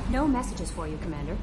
No messages for you, Commander.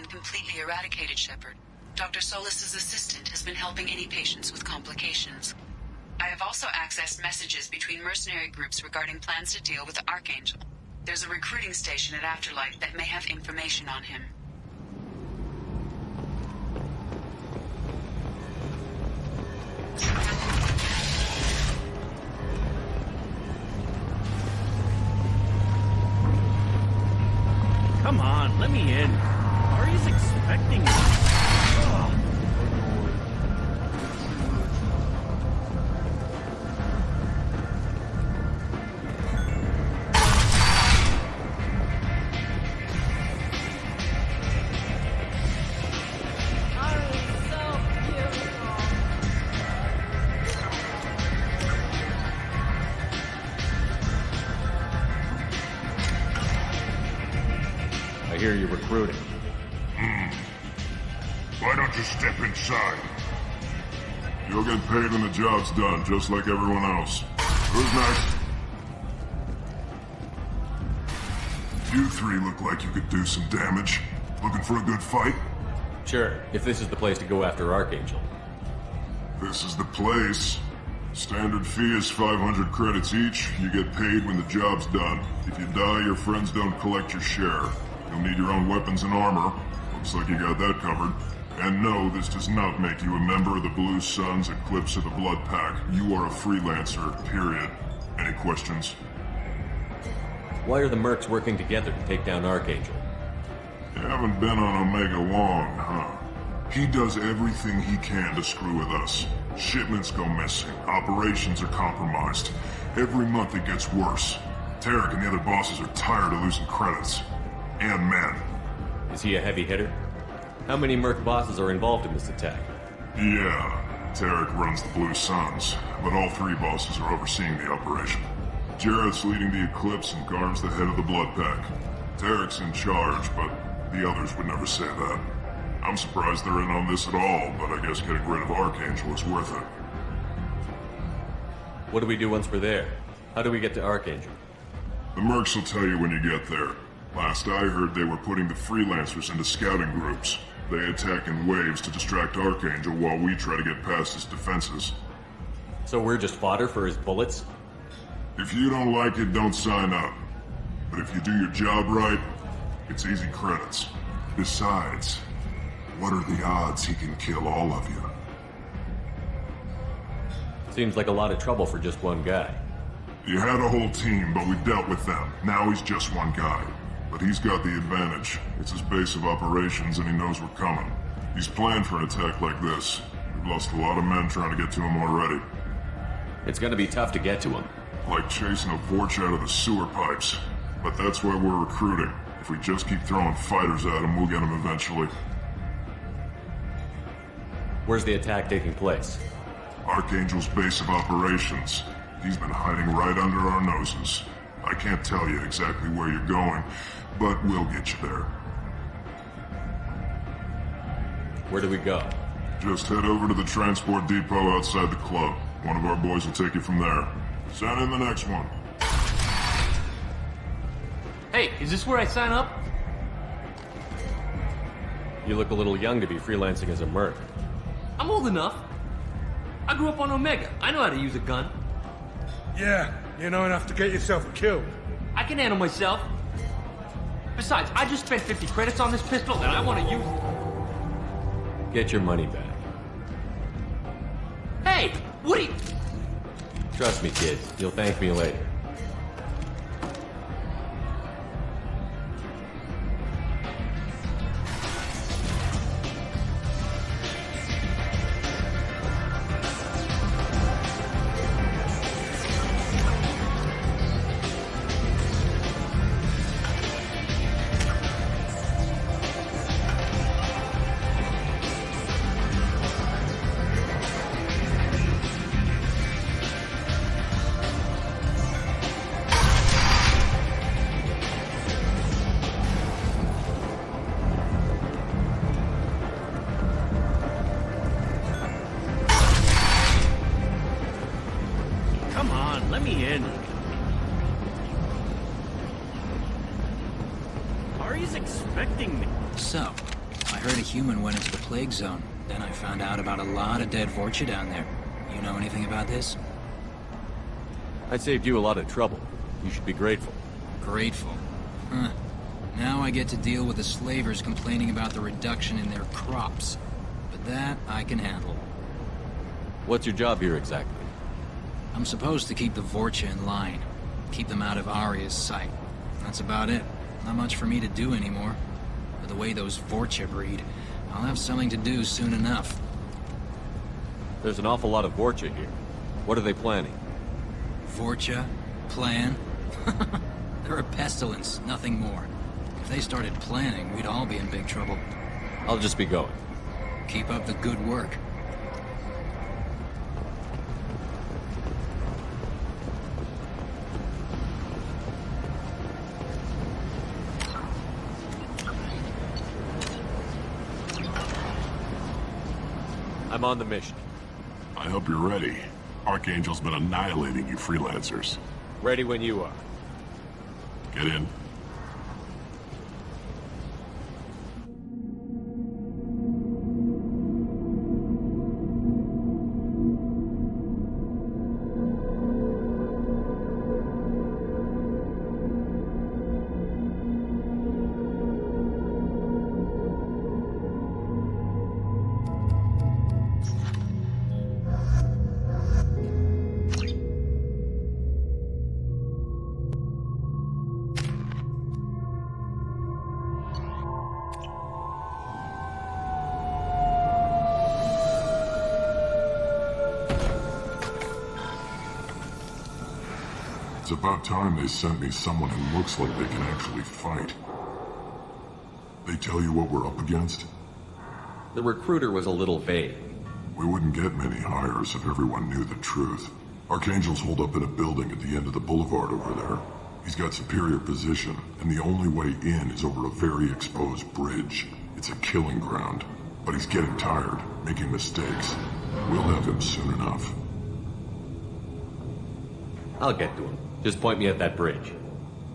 Completely eradicated, Shepard. Dr. Solis's assistant has been helping any patients with complications. I have also accessed messages between mercenary groups regarding plans to deal with the Archangel. There's a recruiting station at Afterlight that may have information on him. Come on, let me in. Ari's expecting me. I hear you're recruiting. Why don't you step inside? You'll get paid when the job's done, just like everyone else. Who's next? You three look like you could do some damage. Looking for a good fight? Sure, if this is the place to go after Archangel. This is the place. Standard fee is 500 credits each. You get paid when the job's done. If you die, your friends don't collect your share. You'll need your own weapons and armor. Looks like you got that covered. And no, this does not make you a member of the Blue Suns, Eclipse, or the Blood Pack. You are a freelancer, period. Any questions? Why are the mercs working together to take down Archangel? You haven't been on Omega long, huh? He does everything he can to screw with us. Shipments go missing. Operations are compromised. Every month it gets worse. Tarek and the other bosses are tired of losing credits. And men. Is he a heavy hitter? How many merc bosses are involved in this attack? Yeah, Tarek runs the Blue Suns, but all three bosses are overseeing the operation. Jarrett's leading the Eclipse and Garm's the head of the Blood Pack. Tarek's in charge, but the others would never say that. I'm surprised they're in on this at all, but I guess getting rid of Archangel is worth it. What do we do once we're there? How do we get to Archangel? The mercs will tell you when you get there. Last I heard, they were putting the freelancers into scouting groups. They attack in waves to distract Archangel while we try to get past his defenses. So we're just fodder for his bullets? If you don't like it, don't sign up. But if you do your job right, it's easy credits. Besides, what are the odds he can kill all of you? Seems like a lot of trouble for just one guy. You had a whole team, but we dealt with them. Now he's just one guy. But he's got the advantage. It's his base of operations and he knows we're coming. He's planned for an attack like this. We've lost a lot of men trying to get to him already. It's gonna be tough to get to him. Like chasing a Vorch out of the sewer pipes. But that's why we're recruiting. If we just keep throwing fighters at him, we'll get him eventually. Where's the attack taking place? Archangel's base of operations. He's been hiding right under our noses. I can't tell you exactly where you're going, but we'll get you there. Where do we go? Just head over to the transport depot outside the club. One of our boys will take you from there. Send in the next one. Hey, is this where I sign up? You look a little young to be freelancing as a merc. I'm old enough. I grew up on Omega. I know how to use a gun. Yeah, you know enough to get yourself killed. I can handle myself. Besides, I just spent 50 credits on this pistol and I want to use it. Get your money back. Hey, what are you... Trust me, kid. You'll thank me later. Come on, let me in. Ari's expecting me. So, I heard a human went into the plague zone. Then I found out about a lot of dead Vorcha down there. You know anything about this? I saved you a lot of trouble. You should be grateful. Grateful. Huh. Now I get to deal with the slavers complaining about the reduction in their crops. But that I can handle. What's your job here exactly? I'm supposed to keep the Vorcha in line. Keep them out of Arya's sight. That's about it. Not much for me to do anymore. But the way those Vorcha breed, I'll have something to do soon enough. There's an awful lot of Vorcha here. What are they planning? Vorcha? Plan? They're a pestilence, nothing more. If they started planning, we'd all be in big trouble. I'll just be going. Keep up the good work. I'm on the mission. I hope you're ready. Archangel's been annihilating you freelancers. Ready when you are. Get in. It's about time they sent me someone who looks like they can actually fight. They tell you what we're up against? The recruiter was a little vague. We wouldn't get many hires if everyone knew the truth. Archangel's holed up in a building at the end of the boulevard over there. He's got superior position, and the only way in is over a very exposed bridge. It's a killing ground. But he's getting tired, making mistakes. We'll have him soon enough. I'll get to him. Just point me at that bridge.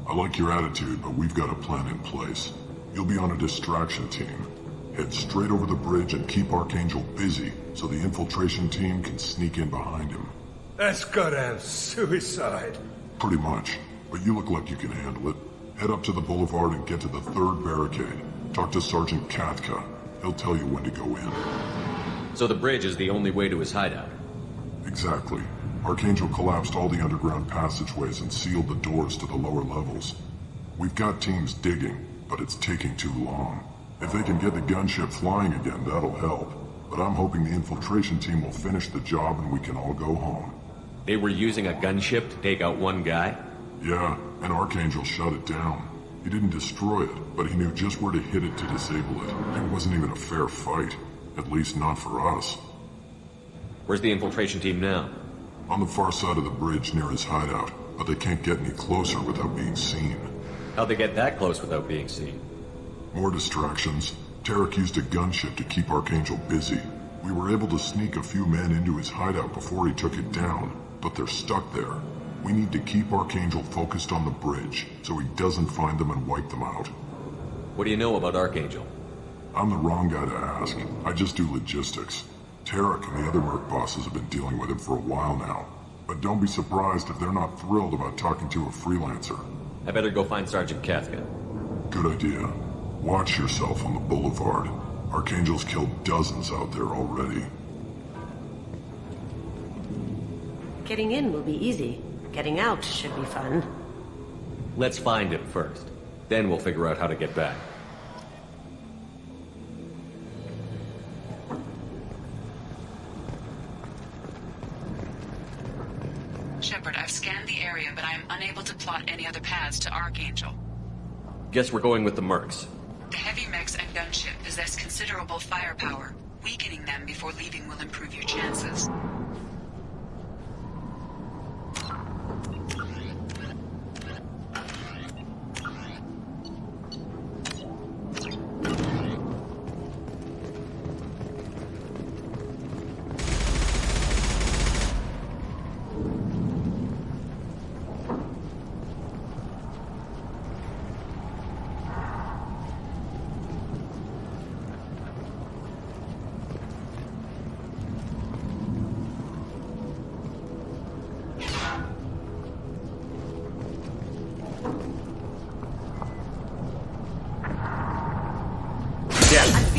I like your attitude, but we've got a plan in place. You'll be on a distraction team. Head straight over the bridge and keep Archangel busy so the infiltration team can sneak in behind him. That's goddamn suicide. Pretty much, but you look like you can handle it. Head up to the boulevard and get to the third barricade. Talk to Sergeant Katka. He'll tell you when to go in. So the bridge is the only way to his hideout? Exactly. Archangel collapsed all the underground passageways and sealed the doors to the lower levels. We've got teams digging, but it's taking too long. If they can get the gunship flying again, that'll help. But I'm hoping the infiltration team will finish the job and we can all go home. They were using a gunship to take out one guy? Yeah, and Archangel shut it down. He didn't destroy it, but he knew just where to hit it to disable it. It wasn't even a fair fight. At least not for us. Where's the infiltration team now? On the far side of the bridge near his hideout, but they can't get any closer without being seen. How'd they get that close without being seen? More distractions. Tarek used a gunship to keep Archangel busy. We were able to sneak a few men into his hideout before he took it down, but they're stuck there. We need to keep Archangel focused on the bridge, so he doesn't find them and wipe them out. What do you know about Archangel? I'm the wrong guy to ask. I just do logistics. Tarek and the other merc bosses have been dealing with him for a while now. But don't be surprised if they're not thrilled about talking to a freelancer. I better go find Sergeant Kafka. Good idea. Watch yourself on the boulevard. Archangel's killed dozens out there already. Getting in will be easy. Getting out should be fun. Let's find him first. Then we'll figure out how to get back. Shepard, I've scanned the area, but I am unable to plot any other paths to Archangel. Guess we're going with the mercs. The heavy mechs and gunship possess considerable firepower. Weakening them before leaving will improve your chances.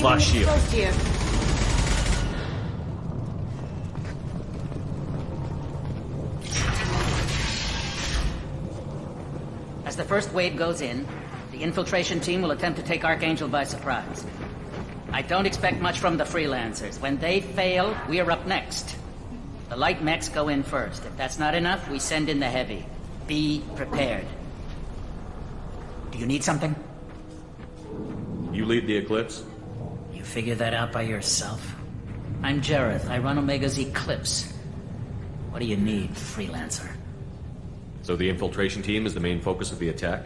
Lost shield. Close to you. As the first wave goes in, the infiltration team will attempt to take Archangel by surprise. I don't expect much from the freelancers. When they fail, we are up next. The light mechs go in first. If that's not enough, we send in the heavy. Be prepared. Do you need something? You lead the Eclipse? You figure that out by yourself? I'm Jareth. I run Omega's Eclipse. What do you need, freelancer? So the infiltration team is the main focus of the attack?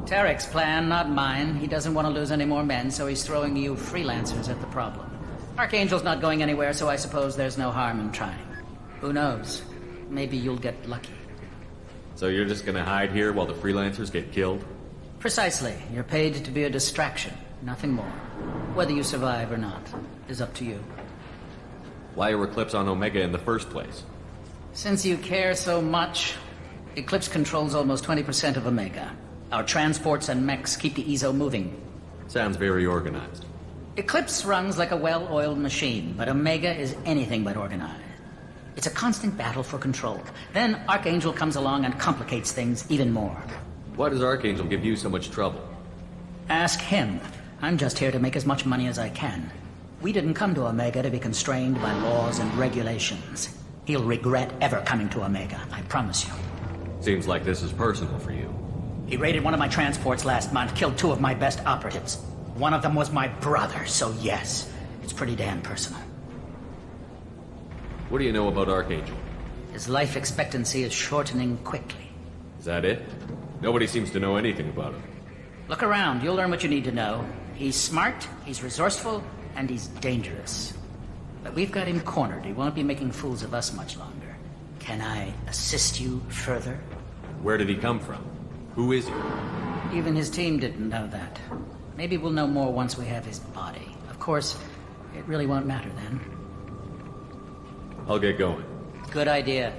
Tarek's plan, not mine. He doesn't want to lose any more men, so he's throwing you freelancers at the problem. Archangel's not going anywhere, so I suppose there's no harm in trying. Who knows? Maybe you'll get lucky. So you're just gonna hide here while the freelancers get killed? Precisely. You're paid to be a distraction, nothing more. Whether you survive or not is up to you. Why are Eclipse on Omega in the first place? Since you care so much, Eclipse controls almost 20% of Omega. Our transports and mechs keep the EZO moving. Sounds very organized. Eclipse runs like a well-oiled machine, but Omega is anything but organized. It's a constant battle for control. Then Archangel comes along and complicates things even more. Why does Archangel give you so much trouble? Ask him. I'm just here to make as much money as I can. We didn't come to Omega to be constrained by laws and regulations. He'll regret ever coming to Omega, I promise you. Seems like this is personal for you. He raided one of my transports last month, killed 2 of my best operatives. One of them was my brother, so yes, it's pretty damn personal. What do you know about Archangel? His life expectancy is shortening quickly. Is that it? Nobody seems to know anything about him. Look around, you'll learn what you need to know. He's smart, he's resourceful, and he's dangerous. But we've got him cornered. He won't be making fools of us much longer. Can I assist you further? Where did he come from? Who is he? Even his team didn't know that. Maybe we'll know more once we have his body. Of course, it really won't matter then. I'll get going. Good idea.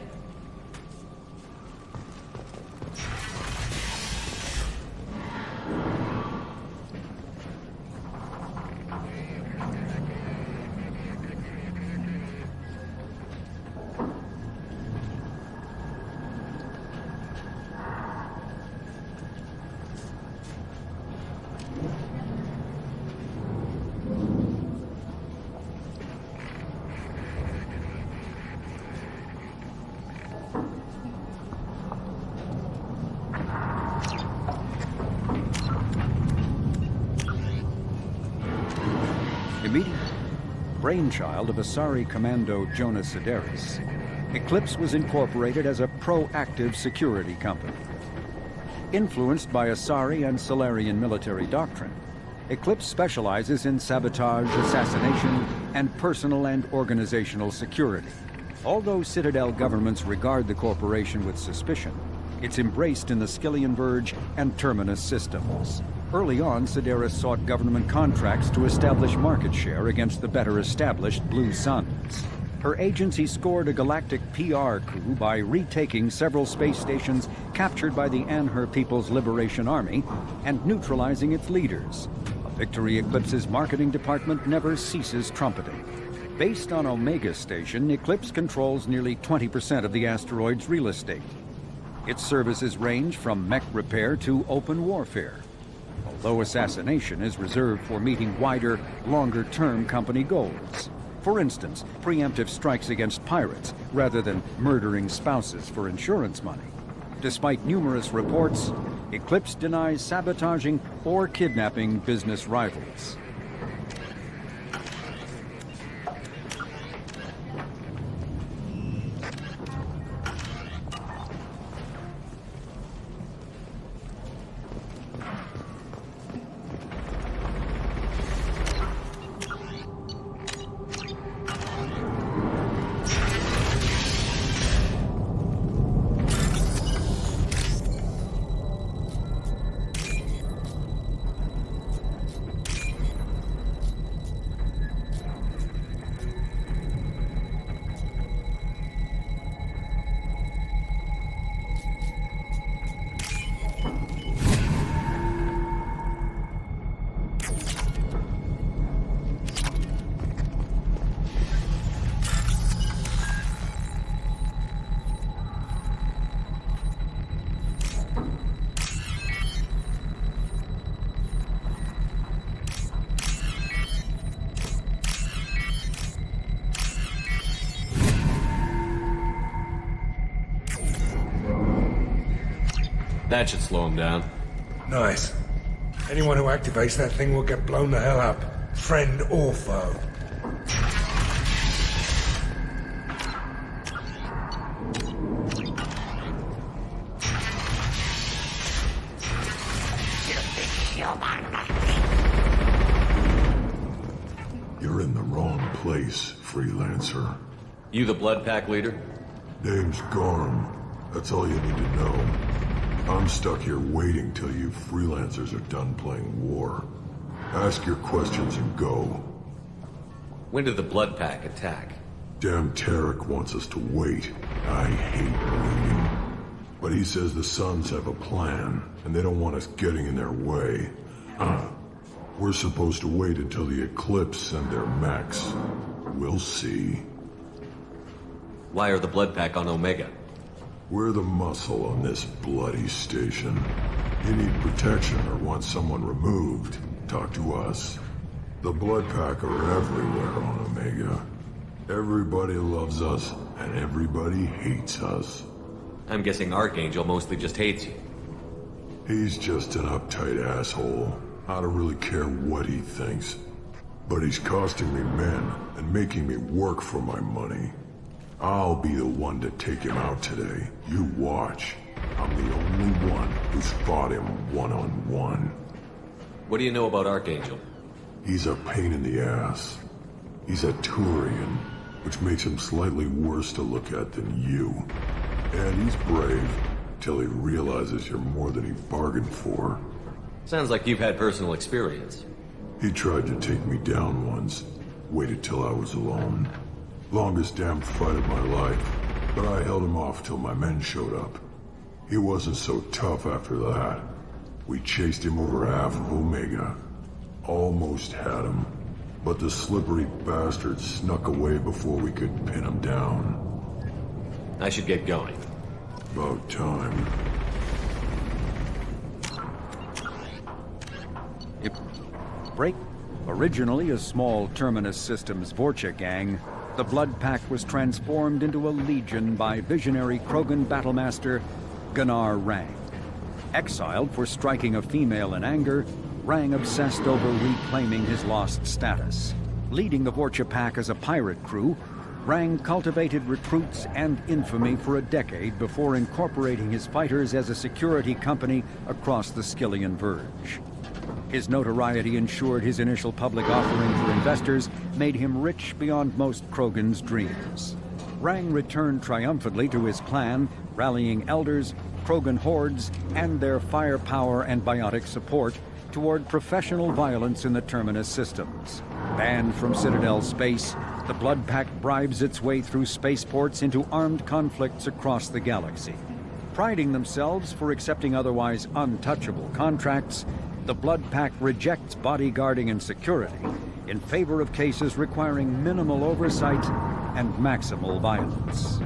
Immediate brainchild of Asari Commando Jonas Sedaris, Eclipse was incorporated as a proactive security company. Influenced by Asari and Solarian military doctrine, Eclipse specializes in sabotage, assassination, and personal and organizational security. Although Citadel governments regard the corporation with suspicion, it's embraced in the Skillian Verge and Terminus systems. Early on, Sedaris sought government contracts to establish market share against the better-established Blue Suns. Her agency scored a galactic PR coup by retaking several space stations captured by the Anher People's Liberation Army and neutralizing its leaders. A victory Eclipse's marketing department never ceases trumpeting. Based on Omega Station, Eclipse controls nearly 20% of the asteroid's real estate. Its services range from mech repair to open warfare, although assassination is reserved for meeting wider, longer-term company goals. For instance, preemptive strikes against pirates, rather than murdering spouses for insurance money. Despite numerous reports, Eclipse denies sabotaging or kidnapping business rivals. That should slow him down. Nice. Anyone who activates that thing will get blown the hell up. Friend or foe. You're in the wrong place, freelancer. You the Blood Pack leader? Name's Gorm. That's all you need to know. I'm stuck here waiting till you freelancers are done playing war. Ask your questions and go. When did the Blood Pack attack? Damn Tarek wants us to wait. I hate waiting. But he says the Suns have a plan, and they don't want us getting in their way. We're supposed to wait until the Eclipse send their mechs. We'll see. Why are the Blood Pack on Omega? We're the muscle on this bloody station. You need protection or want someone removed, talk to us. The Blood Pack are everywhere on Omega. Everybody loves us, and everybody hates us. I'm guessing Archangel mostly just hates you. He's just an uptight asshole. I don't really care what he thinks. But he's costing me men and making me work for my money. I'll be the one to take him out today. You watch. I'm the only one who's fought him one-on-one. What do you know about Archangel? He's a pain in the ass. He's a Turian, which makes him slightly worse to look at than you. And he's brave, till he realizes you're more than he bargained for. Sounds like you've had personal experience. He tried to take me down once. Waited till I was alone. Longest damn fight of my life, but I held him off till my men showed up. He wasn't so tough after that. We chased him over half of Omega. Almost had him, but the slippery bastard snuck away before we could pin him down. I should get going. About time. Originally a small Terminus Systems Vorcha gang, the Blood Pack was transformed into a legion by visionary Krogan battlemaster Gunnar Rang. Exiled for striking a female in anger, Rang obsessed over reclaiming his lost status. Leading the Vorcha pack as a pirate crew, Rang cultivated recruits and infamy for a decade before incorporating his fighters as a security company across the Skillian Verge. His notoriety ensured his initial public offering for investors made him rich beyond most Krogan's dreams. Rang returned triumphantly to his clan, rallying elders, Krogan hordes, and their firepower and biotic support toward professional violence in the Terminus systems. Banned from Citadel space, the Blood Pack bribes its way through spaceports into armed conflicts across the galaxy. Priding themselves for accepting otherwise untouchable contracts, the Blood Pack rejects bodyguarding and security in favor of cases requiring minimal oversight and maximal violence.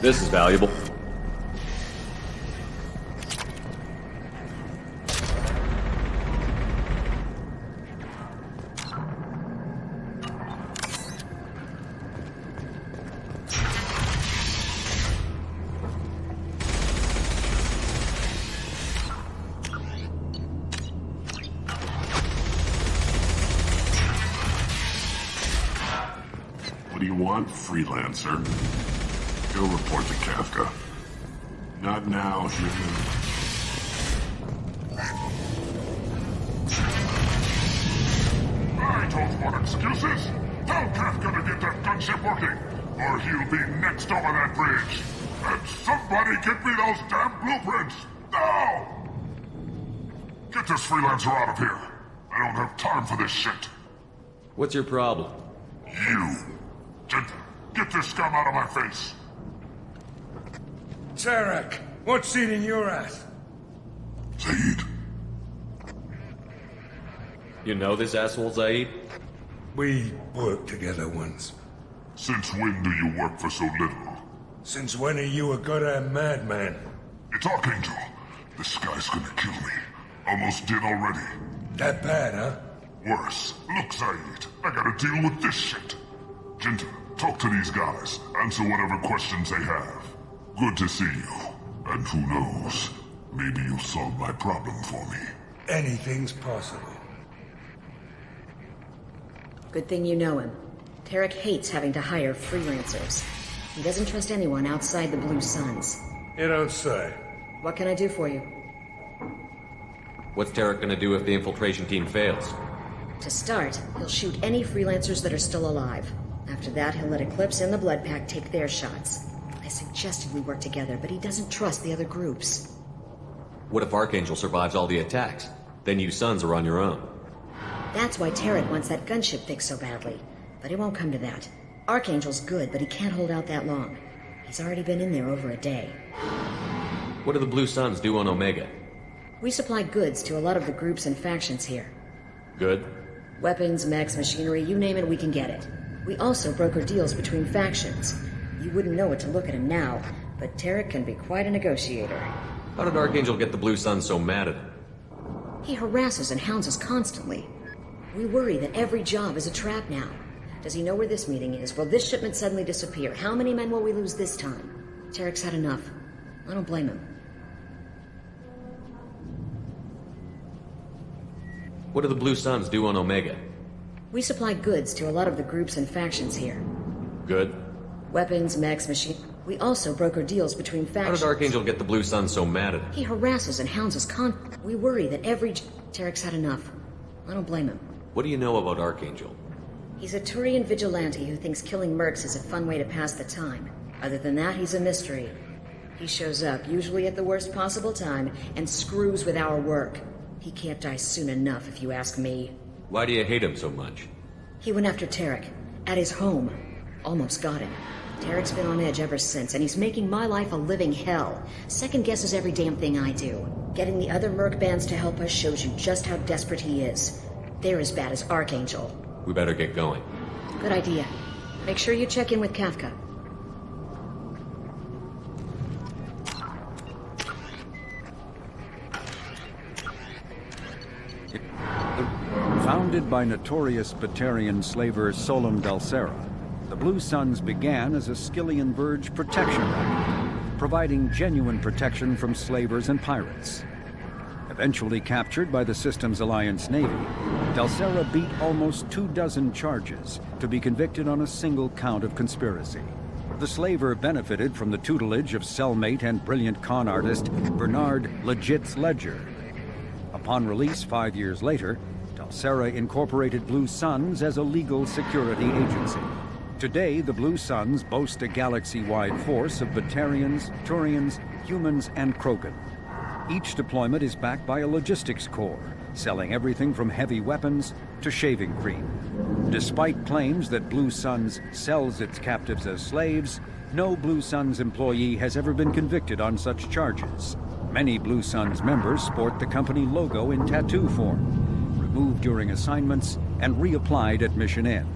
This is valuable. What do you want, freelancer? Go report to Kafka. Not now, human. I don't want excuses. Tell Kafka to get that gunship working, or he'll be next over that bridge. And somebody get me those damn blueprints! Now! Get this freelancer out of here. I don't have time for this shit. What's your problem? You. Get this scum out of my face. Tarek, what seat in your ass? Zaid. You know this asshole, Zaid? We worked together once. Since when do you work for so little? Since when are you a goddamn madman? It's Archangel. This guy's gonna kill me. Almost did already. That bad, huh? Worse. Look, Zaid, I gotta deal with this shit. Jinta, talk to these guys. Answer whatever questions they have. Good to see you. And who knows, maybe you'll solve my problem for me. Anything's possible. Good thing you know him. Tarek hates having to hire freelancers. He doesn't trust anyone outside the Blue Suns. You don't say. What can I do for you? What's Tarek gonna do if the infiltration team fails? To start, he'll shoot any freelancers that are still alive. After that, he'll let Eclipse and the Blood Pack take their shots. I suggested we work together, but he doesn't trust the other groups. What if Archangel survives all the attacks? Then you sons are on your own. That's why Tarek wants that gunship fixed so badly. But it won't come to that. Archangel's good, but he can't hold out that long. He's already been in there over a day. What do the Blue Suns do on Omega? We supply goods to a lot of the groups and factions here. Good? Weapons, mechs, machinery, you name it, we can get it. We also broker deals between factions. You wouldn't know it to look at him now, but Tarek can be quite a negotiator. How did Archangel get the Blue Suns so mad at him? He harasses and hounds us constantly. We worry that every job is a trap now. Does he know where this meeting is? Will this shipment suddenly disappear? How many men will we lose this time? Tarek's had enough. I don't blame him. What do the Blue Suns do on Omega? We supply goods to a lot of the groups and factions here. Good? Weapons, mechs, machine... We also broker deals between How factions. did Archangel get the Blue Suns so mad at him? He harasses and hounds us We worry that every... Tarek's had enough. I don't blame him. What do you know about Archangel? He's a Turian vigilante who thinks killing mercs is a fun way to pass the time. Other than that, he's a mystery. He shows up, usually at the worst possible time, and screws with our work. He can't die soon enough, if you ask me. Why do you hate him so much? He went after Tarek, at his home. Almost got him. Tarek's been on edge ever since, and he's making my life a living hell. Second guesses every damn thing I do. Getting the other merc bands to help us shows you just how desperate he is. They're as bad as Archangel. We better get going. Good idea. Make sure you check in with Kafka. Founded by notorious Batarian slaver Solum Dalsera, the Blue Suns began as a Skillian Verge protection racket, providing genuine protection from slavers and pirates. Eventually captured by the Systems Alliance Navy, Dalsera beat almost 24 charges to be convicted on a single count of conspiracy. The slaver benefited from the tutelage of cellmate and brilliant con artist Bernard Legit's Ledger. Upon release 5 years later, Dalsera incorporated Blue Suns as a legal security agency. Today, the Blue Suns boast a galaxy-wide force of Batarians, Turians, humans, and Krogan. Each deployment is backed by a logistics corps, selling everything from heavy weapons to shaving cream. Despite claims that Blue Suns sells its captives as slaves, no Blue Suns employee has ever been convicted on such charges. Many Blue Suns members sport the company logo in tattoo form, removed during assignments and reapplied at mission end.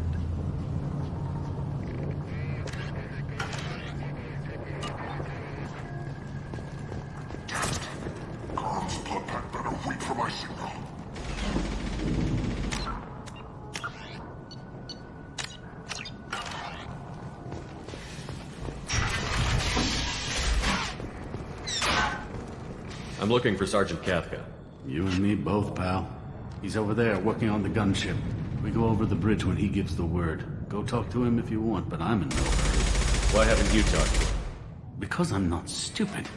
I'm looking for Sergeant Kafka. You and me both, pal. He's over there working on the gunship. We go over the bridge when he gives the word. Go talk to him if you want, but I'm in no hurry. Why haven't you talked to him? Because I'm not stupid.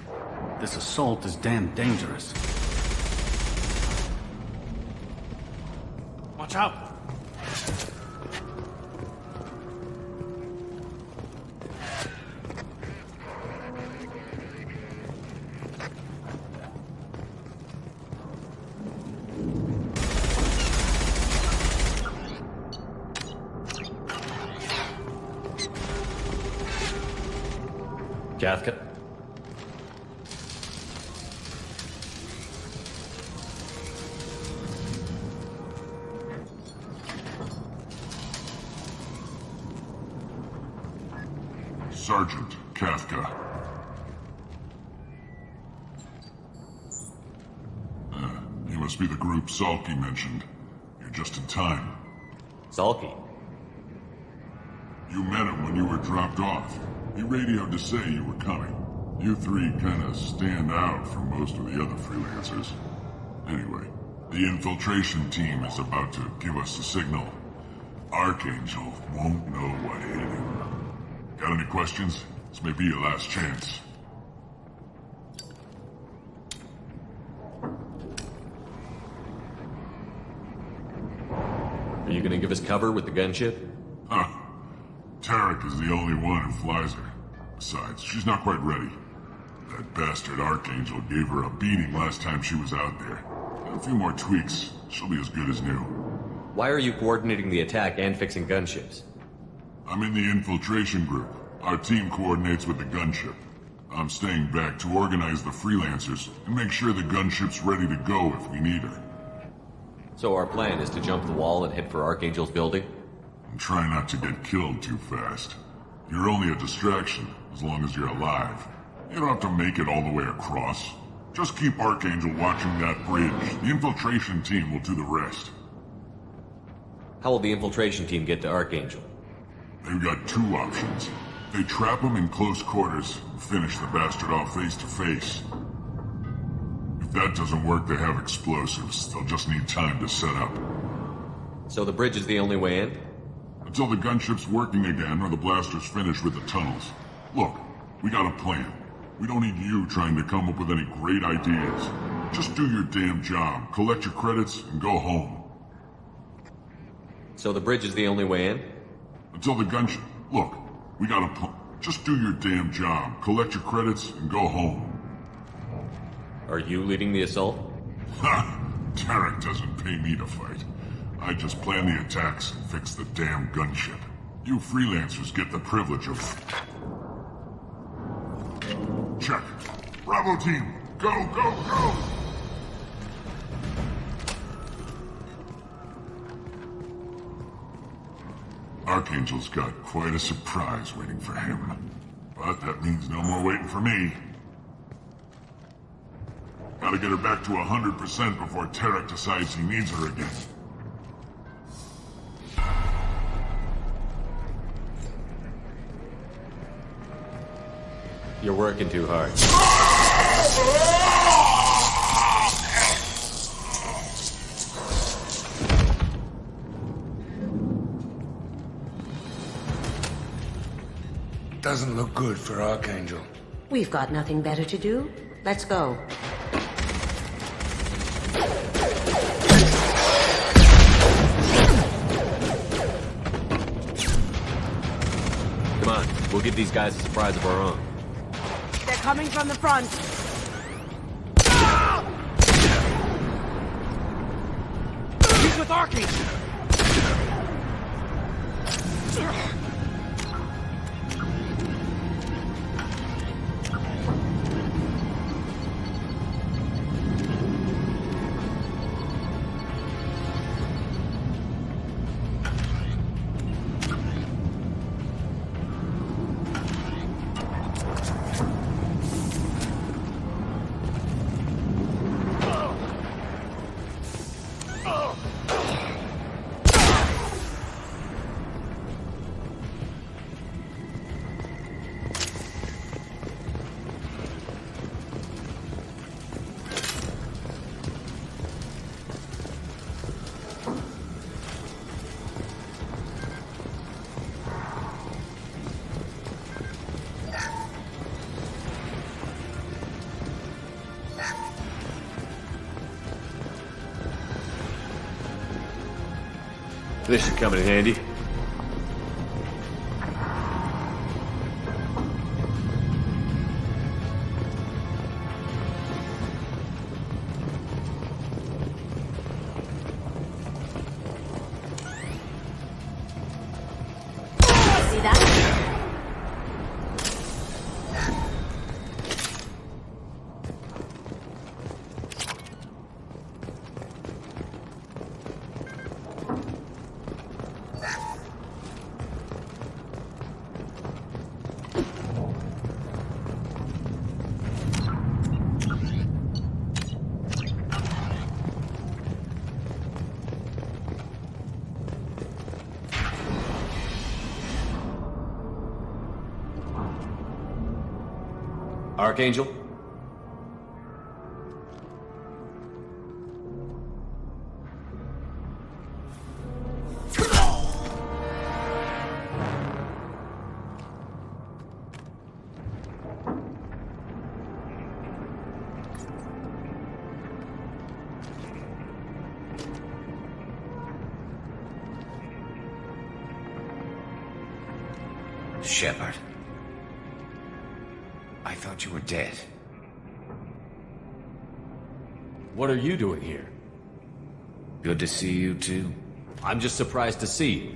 This assault is damn dangerous. Watch out! Kafka? Sergeant Kafka. You must be the group Salky mentioned. You're just in time. Salky? You met him when you were dropped off. He radioed to say you were coming. You three kinda stand out from most of the other freelancers. Anyway, the infiltration team is about to give us the signal. Archangel won't know what hit him. Got any questions? This may be your last chance. Are you gonna give us cover with the gunship? Huh. Tarek is the only one who flies her. Besides, she's not quite ready. That bastard Archangel gave her a beating last time she was out there. A few more tweaks, she'll be as good as new. Why are you coordinating the attack and fixing gunships? I'm in the infiltration group. Our team coordinates with the gunship. I'm staying back to organize the freelancers and make sure the gunship's ready to go if we need her. So our plan is to jump the wall and head for Archangel's building? And try not to get killed too fast. You're only a distraction, as long as you're alive. You don't have to make it all the way across. Just keep Archangel watching that bridge. The infiltration team will do the rest. How will the infiltration team get to Archangel? They've got two options. They trap him in close quarters and finish the bastard off face to face. If that doesn't work, they have explosives. They'll just need time to set up. So the bridge is the only way in? Until the gunship's working again or the blasters finish with the tunnels. Look, we got a plan. We don't need you trying to come up with any great ideas. Just do your damn job, collect your credits, and go home. So the bridge is the only way in? Until the gunship. Look, we got a just do your damn job. Collect your credits and go home. Are you leading the assault? Ha! Tarek doesn't pay me to fight. I just plan the attacks and fix the damn gunship. You freelancers get the privilege of... Check. Bravo team, go, go, go! Archangel's got quite a surprise waiting for him. But that means no more waiting for me. Gotta get her back to 100% before Tarek decides he needs her again. You're working too hard. Doesn't look good for Archangel. We've got nothing better to do. Let's go. Come on, we'll give these guys a surprise of our own. They're coming from the front. He's with Archangle! This should come in handy. See that? Archangel? Shepard. I thought you were dead. What are you doing here? Good to see you too. I'm just surprised to see you.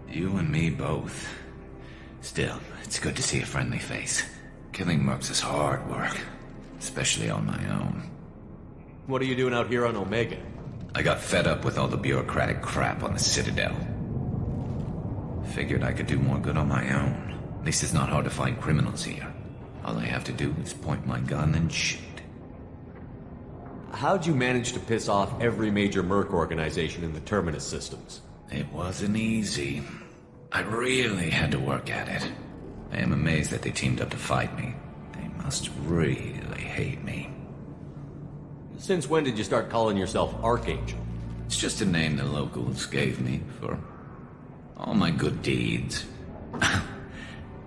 You and me both. Still, it's good to see a friendly face. Killing mercs is hard work, especially on my own. What are you doing out here on Omega? I got fed up with all the bureaucratic crap on the Citadel. Figured I could do more good on my own. At least it's not hard to find criminals here. All I have to do is point my gun and shoot. How'd you manage to piss off every major merc organization in the Terminus systems? It wasn't easy. I really had to work at it. I am amazed that they teamed up to fight me. They must really hate me. Since when did you start calling yourself Archangel? It's just a name the locals gave me for all my good deeds.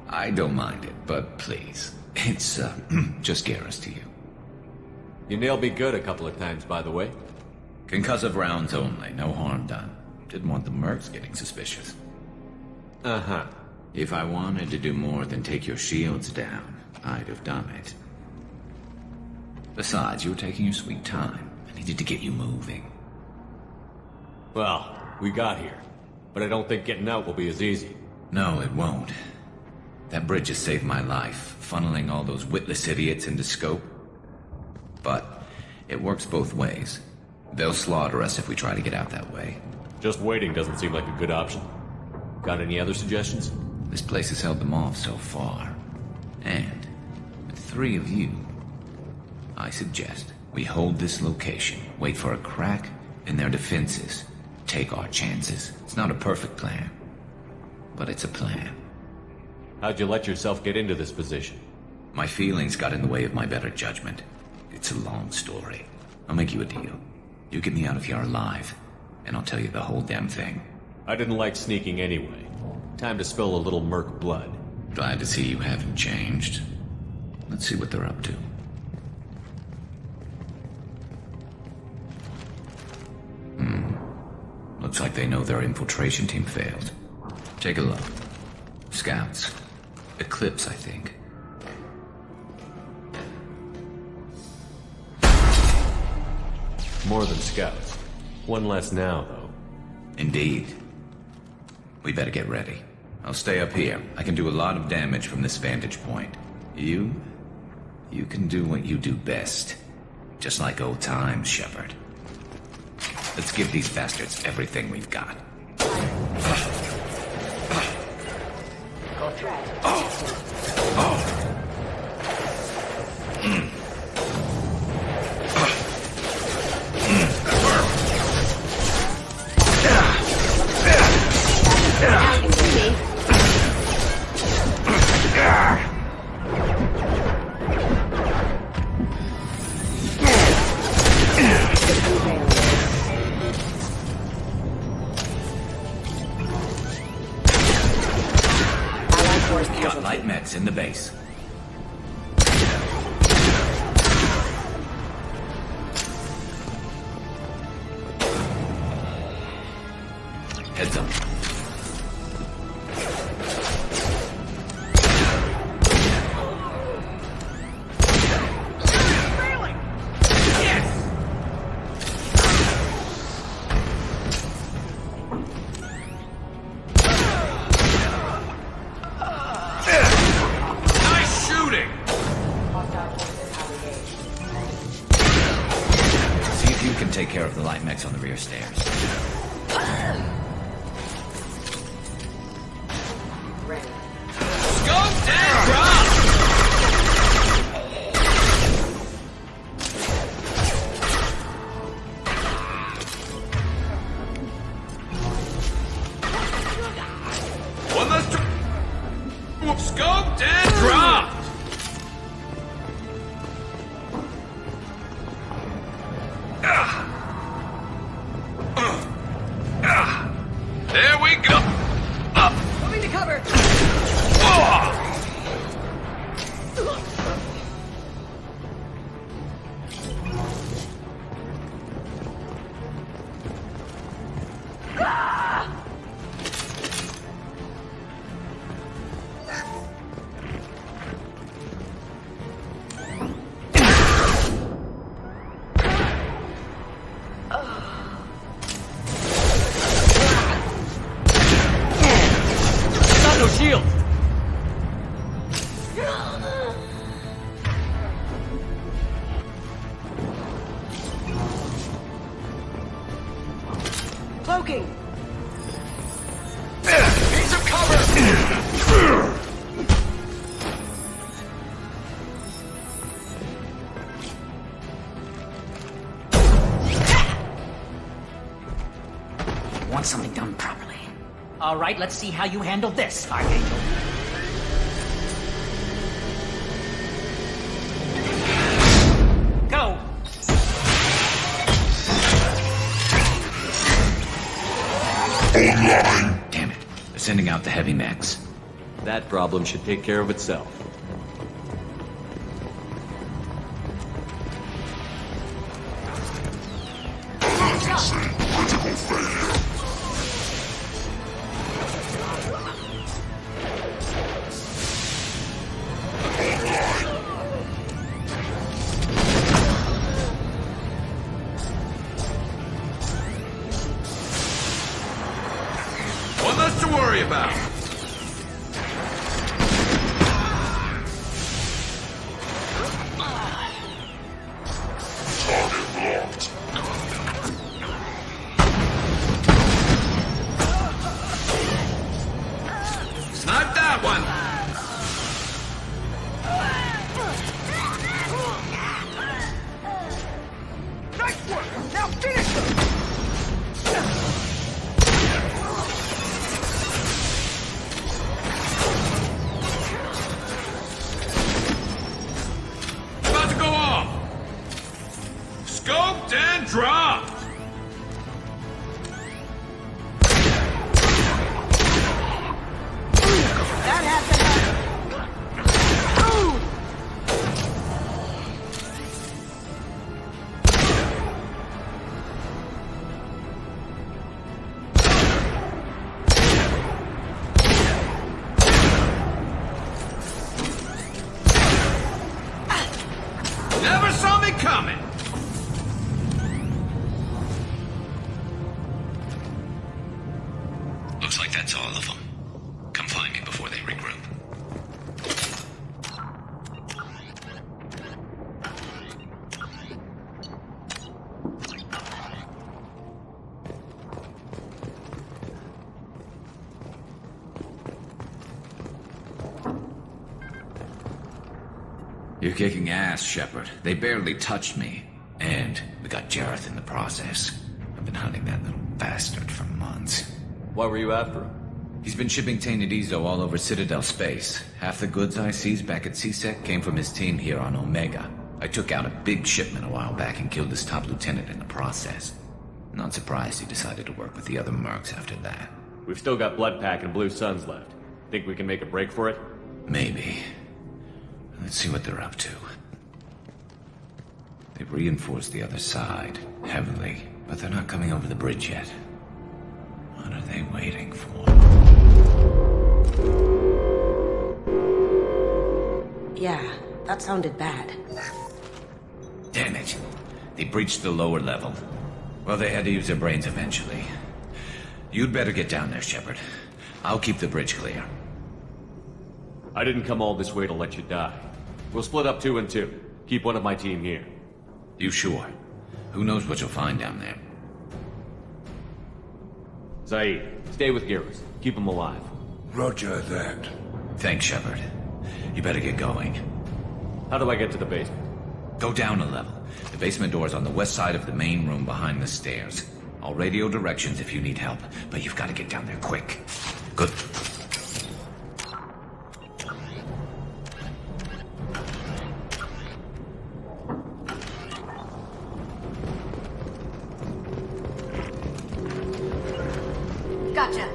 I don't mind it, but please, it's just Garrus to you. You nailed me good a couple of times, by the way. Concussive rounds only, no harm done. Didn't want the mercs getting suspicious. Uh-huh. If I wanted to do more than take your shields down, I'd have done it. Besides, you were taking your sweet time. I needed to get you moving. Well, we got here. But I don't think getting out will be as easy. No, it won't. That bridge has saved my life, funneling all those witless idiots into scope. But it works both ways. They'll slaughter us if we try to get out that way. Just waiting doesn't seem like a good option. Got any other suggestions? This place has held them off so far. And with 3 of you, I suggest we hold this location, wait for a crack in their defenses, take our chances. It's not a perfect plan, but it's a plan. How'd you let yourself get into this position? My feelings got in the way of my better judgment. It's a long story. I'll make you a deal. You get me out of here alive, and I'll tell you the whole damn thing. I didn't like sneaking anyway. Time to spill a little merc blood. Glad to see you haven't changed. Let's see what they're up to. Looks like they know their infiltration team failed. Take a look. Scouts. Eclipse, I think. More than scouts. One less now, though. Indeed. We better get ready. I'll stay up here. I can do a lot of damage from this vantage point. You can do what you do best. Just like old times, Shepard. Let's give these bastards everything we've got. Got light mechs in the base. Heads up. Take care of the light mechs on the rear stairs. Ready. Scope and drop! One less scoped and dropped! There we go! Moving to cover! No shield! Cloaking! Need some cover! Want something done properly. All right, let's see how you handle this, Archangel. Go! Damn it. They're sending out the heavy mechs. That problem should take care of itself. Critical failure. to worry about. Snipe that one! Nice work! Now finish them! About to go off! Scoped and dropped! That had to happen! Never saw me coming! Looks like that's all of them. Come find me before they regroup. You're kicking ass, Shepard. They barely touched me. And we got Jareth in the process. I've been hunting that little bastard for months. Why were you after him? He's been shipping tainted Ezo all over Citadel space. Half the goods I seized back at CSEC came from his team here on Omega. I took out a big shipment a while back and killed his top lieutenant in the process. Not surprised he decided to work with the other mercs after that. We've still got Bloodpack and Blue Suns left. Think we can make a break for it? Maybe. Let's see what they're up to. They've reinforced the other side, heavily, but they're not coming over the bridge yet. What are they waiting for? Yeah, that sounded bad. Damn it. They breached the lower level. Well, they had to use their brains eventually. You'd better get down there, Shepard. I'll keep the bridge clear. I didn't come all this way to let you die. We'll split up 2 and 2. Keep one of my team here. You sure? Who knows what you'll find down there? Zaid, stay with Garrus. Keep him alive. Roger that. Thanks, Shepard. You better get going. How do I get to the basement? Go down a level. The basement door is on the west side of the main room behind the stairs. I'll radio directions if you need help, but you've got to get down there quick. Good. Gotcha.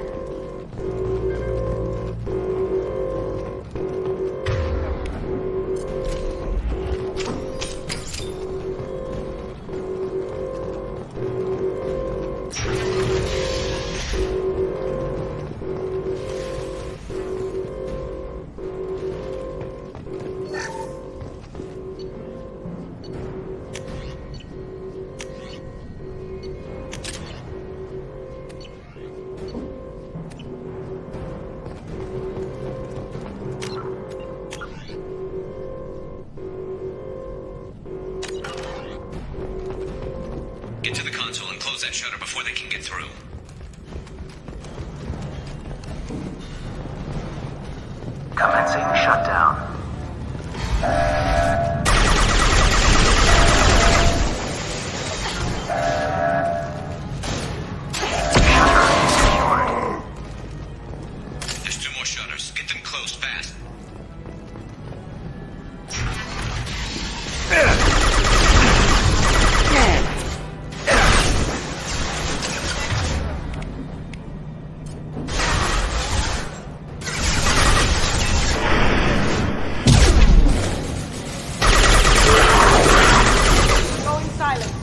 Get to the console and close that shutter before they can get through. Commencing shutdown. There's 2 more shutters. Get them closed fast. Going silent.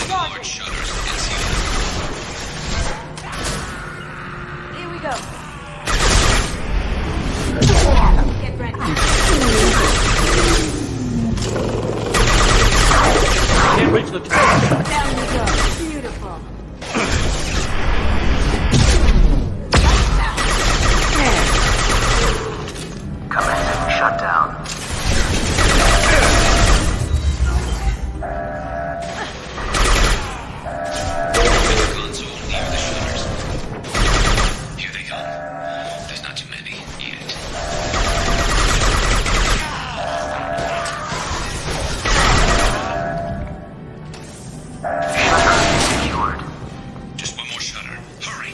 Large shutters and seal Here we go. Get ready. Can't reach the top. Down we go. Beautiful. Commencing shutdown. Here they come. There's not too many yet. Shutter secured. Just one more shutter. Hurry!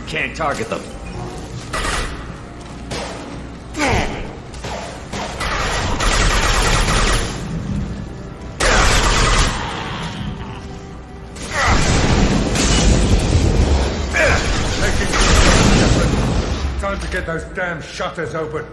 Can't target them. Time to get those damn shutters open.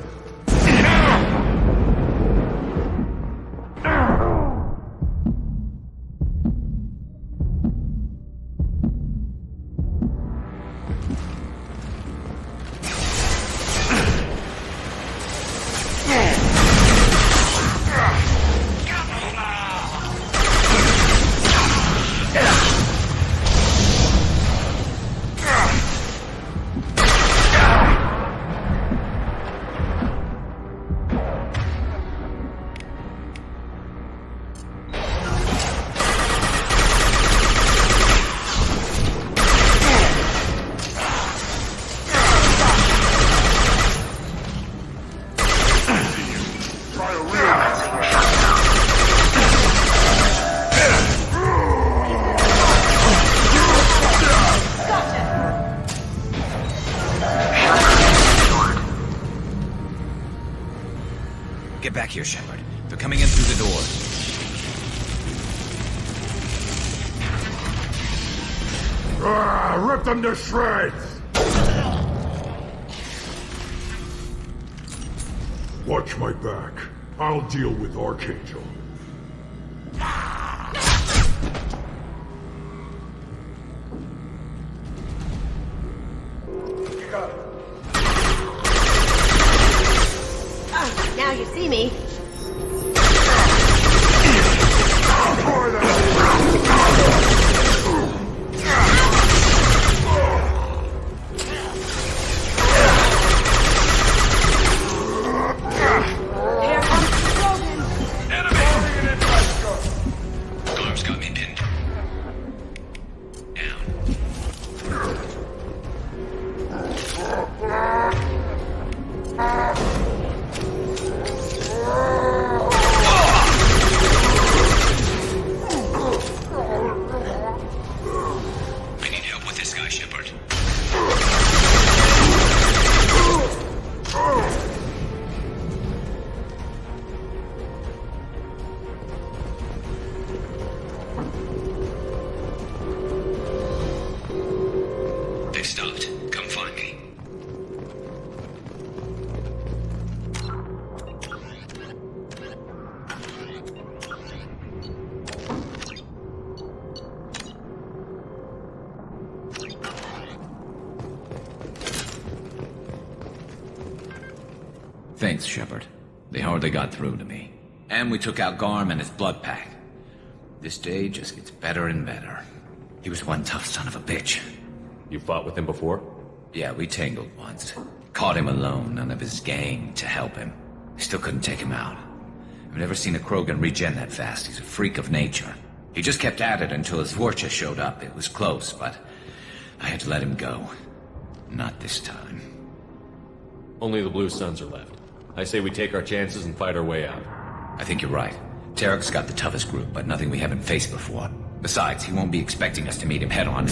Get back here, Shepard. They're coming in through the door. Rip them to shreds! Watch my back. I'll deal with Archangel. Now you see me. Here comes the Krogan. Arms got me pinned. Down. I need help with this guy, Shepard. They stopped. Come find me. Thanks, Shepard. They hardly got through to me. And we took out Garm and his blood pack. This day just gets better and better. He was one tough son of a bitch. You fought with him before? Yeah, we tangled once. Caught him alone, none of his gang to help him. Still couldn't take him out. I've never seen a Krogan regen that fast. He's a freak of nature. He just kept at it until his Vorcha showed up. It was close, but I had to let him go. Not this time. Only the Blue Suns are left. I say we take our chances and fight our way out. I think you're right. Tarek's got the toughest group, but nothing we haven't faced before. Besides, he won't be expecting us to meet him head-on.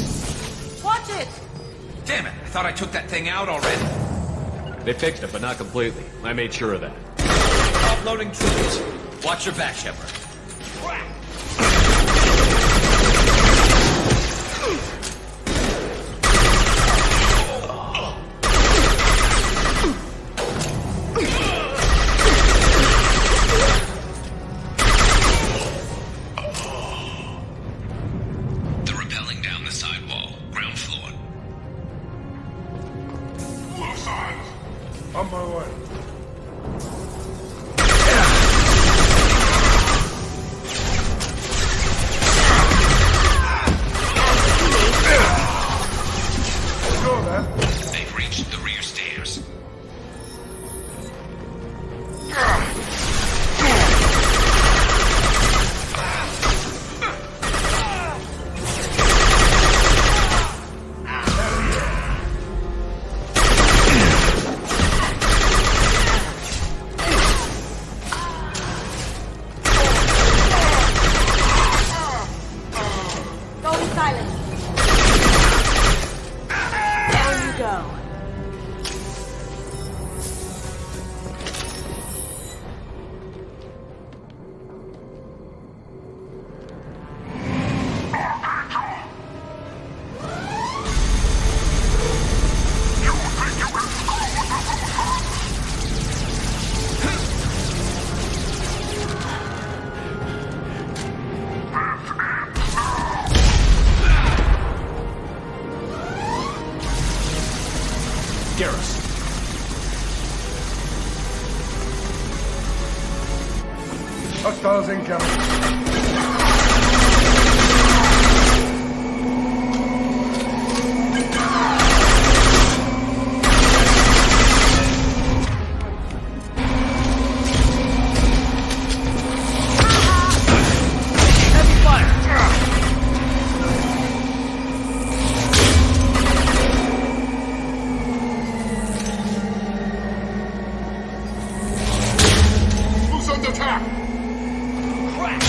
Watch it! Damn it! I thought I took that thing out already. They fixed it, but not completely. I made sure of that. Offloading troops. Watch your back, Shepard. They're rappelling down the sidewall, ground floor. On my way. They've reached the rear stairs. Go in silence. Down you go. Garrus. Hostiles incoming. Heavy fire! Who's under attack? Crack!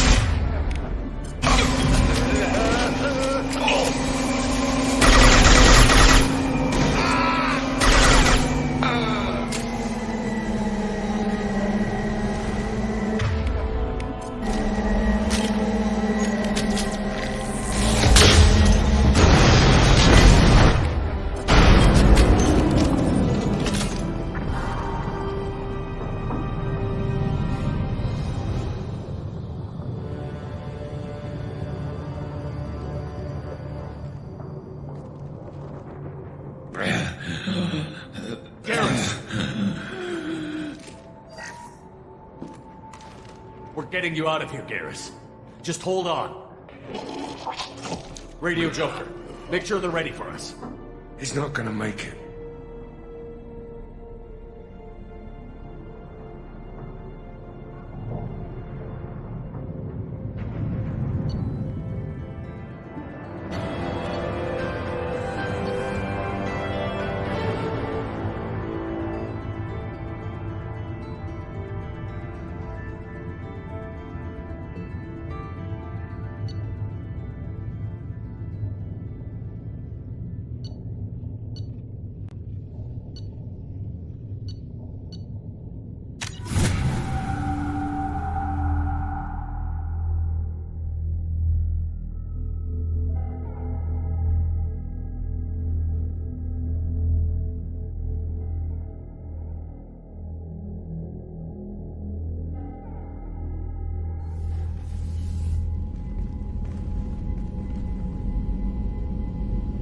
We're getting you out of here, Garrus. Just hold on. Radio Joker, make sure they're ready for us. He's not gonna make it.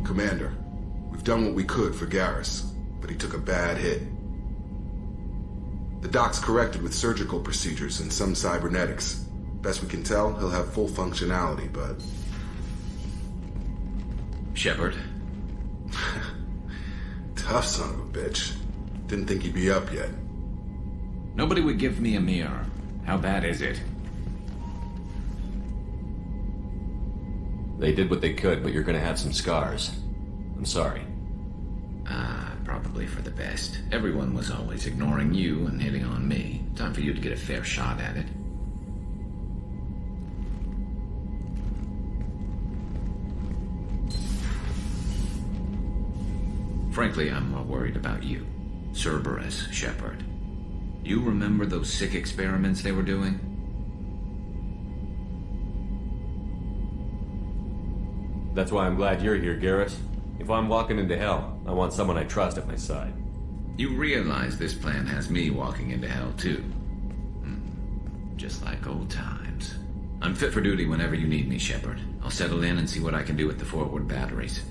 Commander, we've done what we could for Garrus, but he took a bad hit. The doc's corrected with surgical procedures and some cybernetics. Best we can tell, he'll have full functionality, but... Shepard? Tough son of a bitch. Didn't think he'd be up yet. Nobody would give me a mirror. How bad is it? They did what they could, but you're gonna have some scars. I'm sorry. Probably for the best. Everyone was always ignoring you and hitting on me. Time for you to get a fair shot at it. Frankly, I'm more worried about you. Cerberus, Shepard. You remember those sick experiments they were doing? That's why I'm glad you're here, Garrus. If I'm walking into hell, I want someone I trust at my side. You realize this plan has me walking into hell, too. Just like old times. I'm fit for duty whenever you need me, Shepard. I'll settle in and see what I can do with the forward batteries.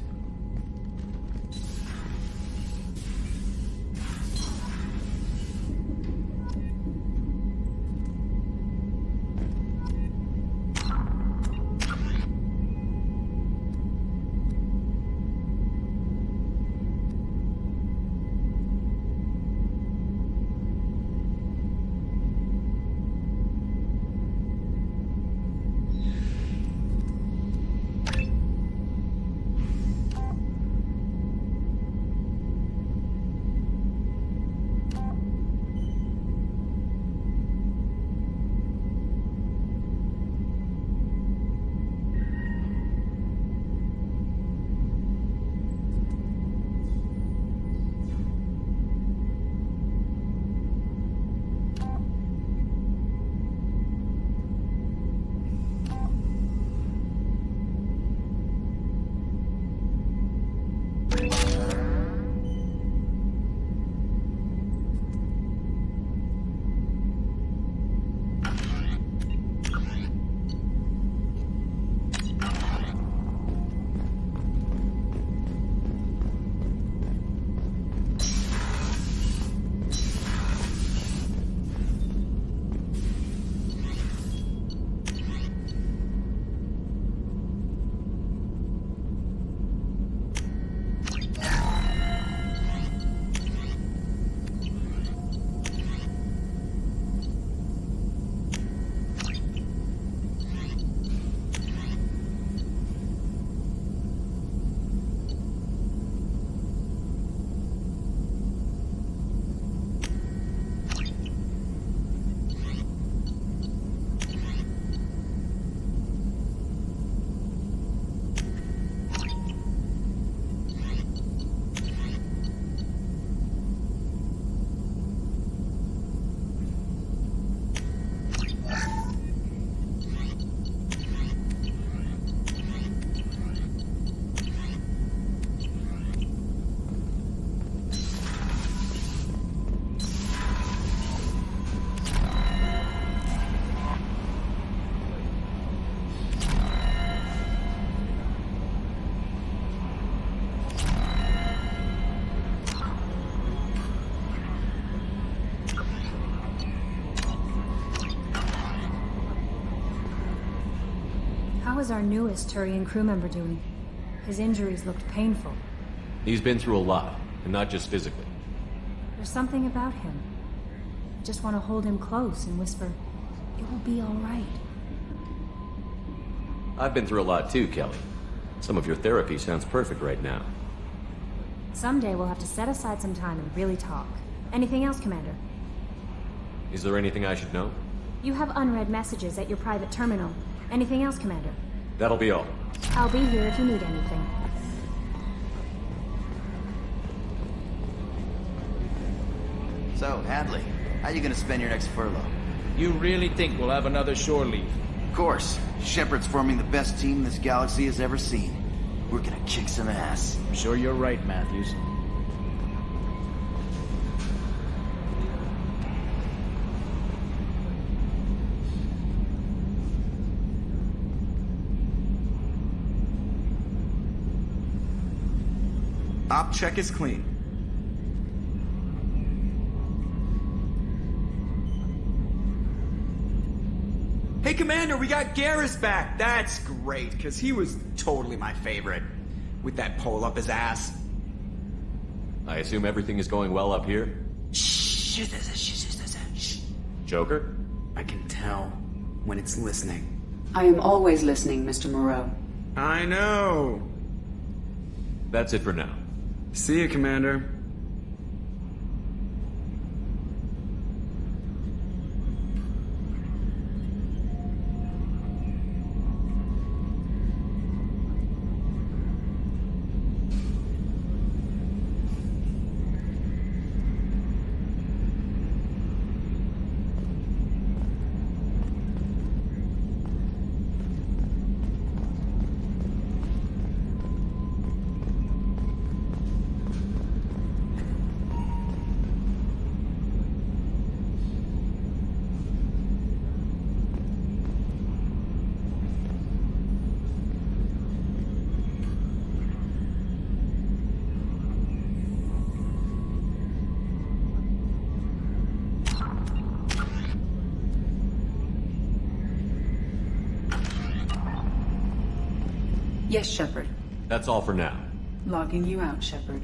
How is our newest Turian crew member doing? His injuries looked painful. He's been through a lot, and not just physically. There's something about him. I just want to hold him close and whisper, "It will be all right." I've been through a lot too, Kelly. Some of your therapy sounds perfect right now. Someday we'll have to set aside some time and really talk. Anything else, Commander? Is there anything I should know? You have unread messages at your private terminal. Anything else, Commander? That'll be all. I'll be here if you need anything. So, Hadley, how you gonna spend your next furlough? You really think we'll have another shore leave? Of course. Shepard's forming the best team this galaxy has ever seen. We're gonna kick some ass. I'm sure you're right, Matthews. Op check is clean. Hey, Commander, we got Garrus back. That's great, because he was totally my favorite. With that pole up his ass. I assume everything is going well up here? Shh. Joker? I can tell when it's listening. I am always listening, Mr. Moreau. I know. That's it for now. See you, Commander. Yes, Shepard. That's all for now. Logging you out, Shepard.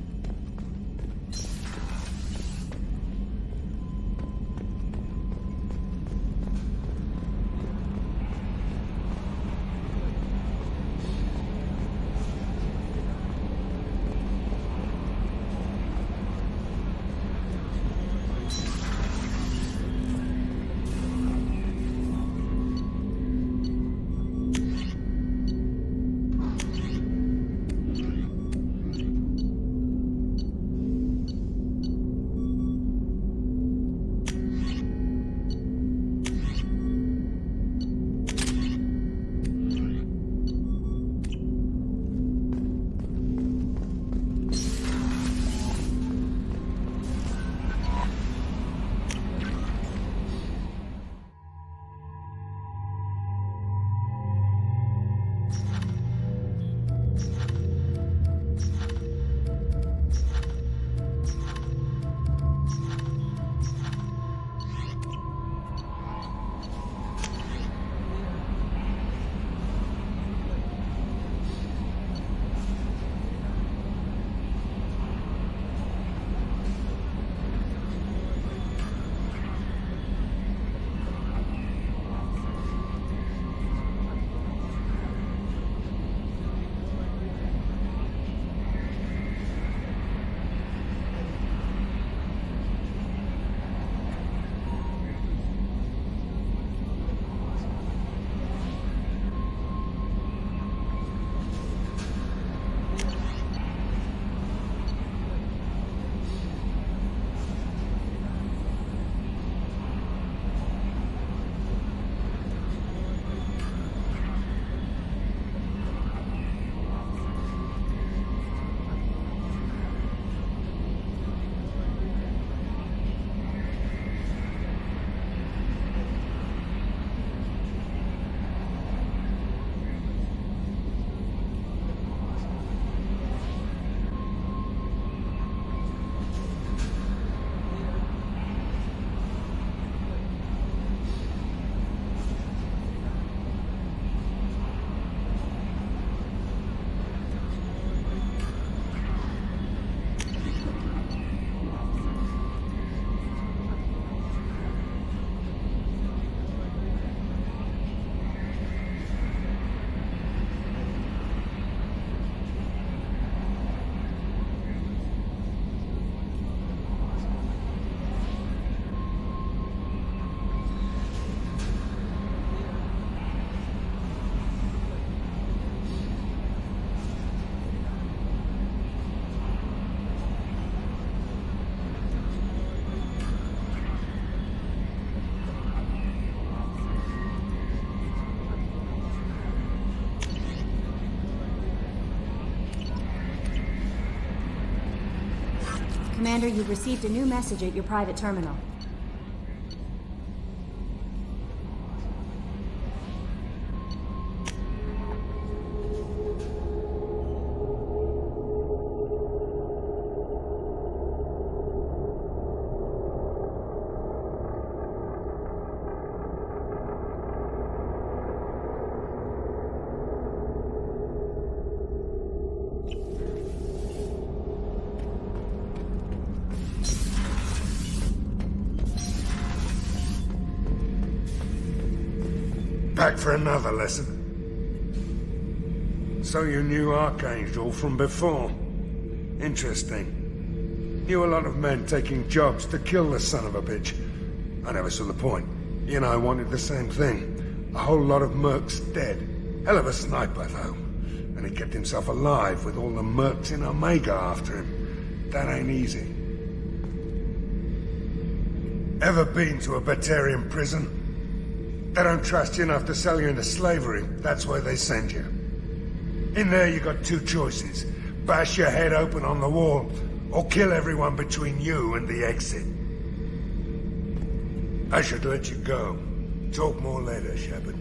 Commander, you've received a new message at your private terminal. Back for another lesson. So you knew Archangel from before. Interesting. Knew a lot of men taking jobs to kill the son of a bitch. I never saw the point. He and I wanted the same thing. A whole lot of mercs dead. Hell of a sniper, though. And he kept himself alive with all the mercs in Omega after him. That ain't easy. Ever been to a Batarian prison? They don't trust you enough to sell you into slavery. That's why they send you. In there you got two choices. Bash your head open on the wall, or kill everyone between you and the exit. I should let you go. Talk more later, Shepard.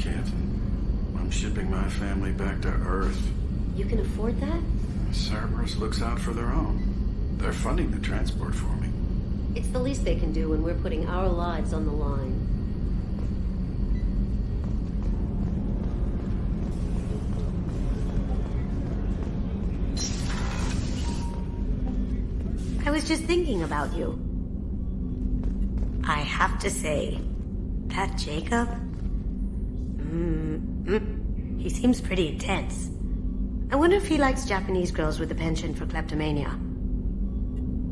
can't. I'm shipping my family back to Earth. You can afford that? Cerberus looks out for their own. They're funding the transport for me. It's the least they can do when we're putting our lives on the line. I was just thinking about you. I have to say, that Jacob? He seems pretty intense. I wonder if he likes Japanese girls with a penchant for kleptomania.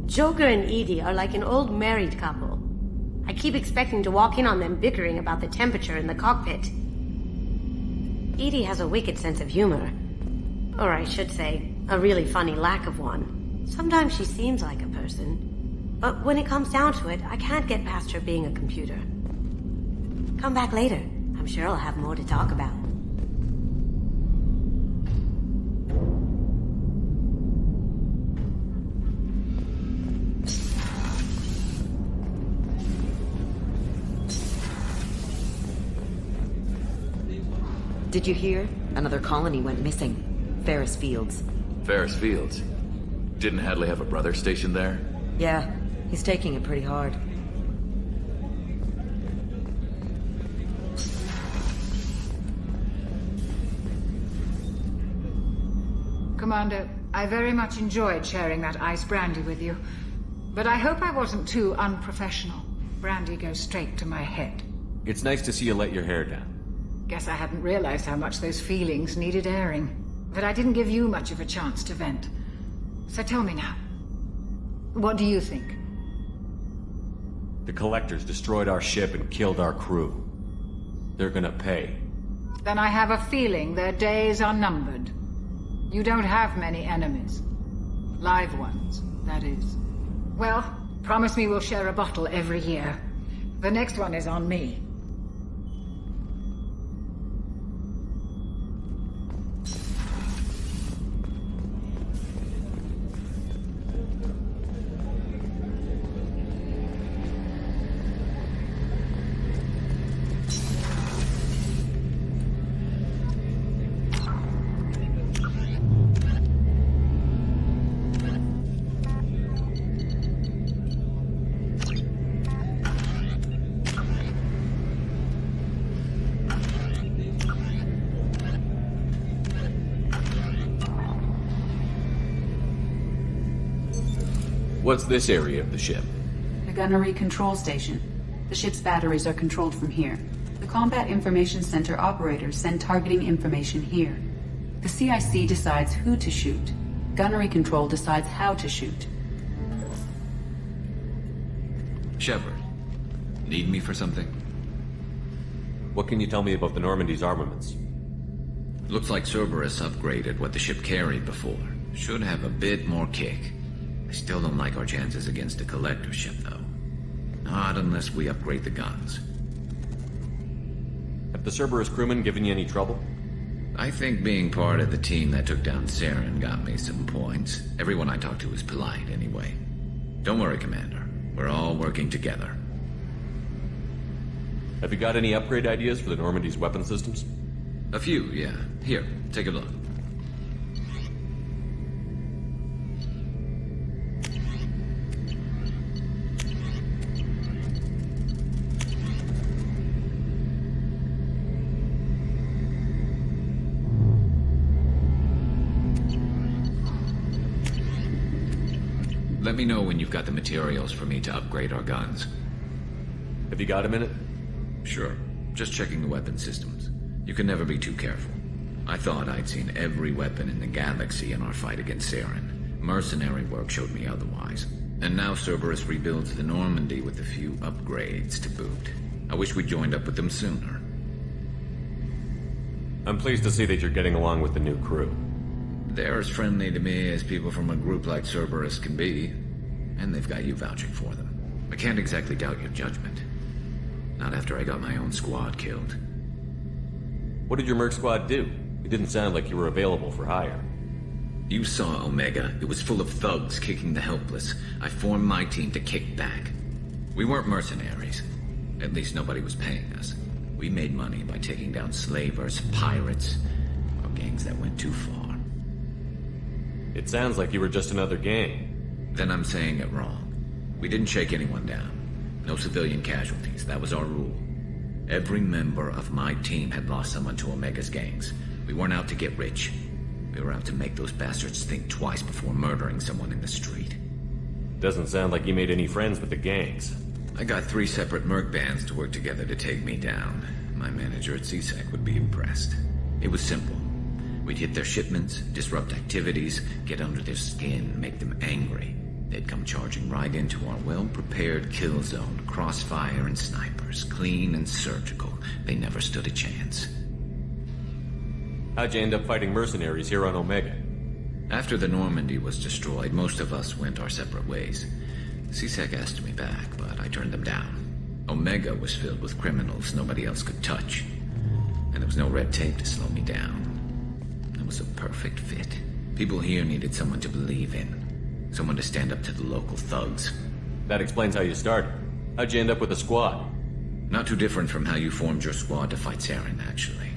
Joker and Edie are like an old married couple. I keep expecting to walk in on them bickering about the temperature in the cockpit. Edie has a wicked sense of humor. Or I should say, a really funny lack of one. Sometimes she seems like a person. But when it comes down to it, I can't get past her being a computer. Come back later. I'm sure I'll have more to talk about. Did you hear? Another colony went missing. Ferris Fields. Ferris Fields? Didn't Hadley have a brother stationed there? Yeah, he's taking it pretty hard. Commander, I very much enjoyed sharing that ice brandy with you. But I hope I wasn't too unprofessional. Brandy goes straight to my head. It's nice to see you let your hair down. Guess I hadn't realized how much those feelings needed airing. But I didn't give you much of a chance to vent. So tell me now. What do you think? The Collectors destroyed our ship and killed our crew. They're gonna pay. Then I have a feeling their days are numbered. You don't have many enemies. Live ones, that is. Well, promise me we'll share a bottle every year. The next one is on me. What's this area of the ship? The gunnery control station. The ship's batteries are controlled from here. The Combat Information Center operators send targeting information here. The CIC decides who to shoot. Gunnery control decides how to shoot. Shepard, need me for something? What can you tell me about the Normandy's armaments? Looks like Cerberus upgraded what the ship carried before. Should have a bit more kick. I still don't like our chances against a Collector ship, though. Not unless we upgrade the guns. Have the Cerberus crewmen given you any trouble? I think being part of the team that took down Saren got me some points. Everyone I talked to was polite, anyway. Don't worry, Commander. We're all working together. Have you got any upgrade ideas for the Normandy's weapon systems? A few, yeah. Here, take a look. Let me know when you've got the materials for me to upgrade our guns. Have you got a minute? Sure. Just checking the weapon systems. You can never be too careful. I thought I'd seen every weapon in the galaxy in our fight against Saren. Mercenary work showed me otherwise. And now Cerberus rebuilds the Normandy with a few upgrades to boot. I wish we'd joined up with them sooner. I'm pleased to see that you're getting along with the new crew. They're as friendly to me as people from a group like Cerberus can be. And they've got you vouching for them. I can't exactly doubt your judgment. Not after I got my own squad killed. What did your merc squad do? It didn't sound like you were available for hire. You saw Omega. It was full of thugs kicking the helpless. I formed my team to kick back. We weren't mercenaries. At least nobody was paying us. We made money by taking down slavers, pirates, or gangs that went too far. It sounds like you were just another gang. Then I'm saying it wrong. We didn't shake anyone down. No civilian casualties. That was our rule. Every member of my team had lost someone to Omega's gangs. We weren't out to get rich. We were out to make those bastards think twice before murdering someone in the street. Doesn't sound like you made any friends with the gangs. I got 3 separate merc bands to work together to take me down. My manager at CSEC would be impressed. It was simple. We'd hit their shipments, disrupt activities, get under their skin, make them angry. They'd come charging right into our well-prepared kill zone, crossfire and snipers, clean and surgical. They never stood a chance. How'd you end up fighting mercenaries here on Omega? After the Normandy was destroyed, most of us went our separate ways. CSEC asked me back, but I turned them down. Omega was filled with criminals nobody else could touch. And there was no red tape to slow me down. It was a perfect fit. People here needed someone to believe in. Someone to stand up to the local thugs. That explains how you started. How'd you end up with a squad? Not too different from how you formed your squad to fight Saren, actually.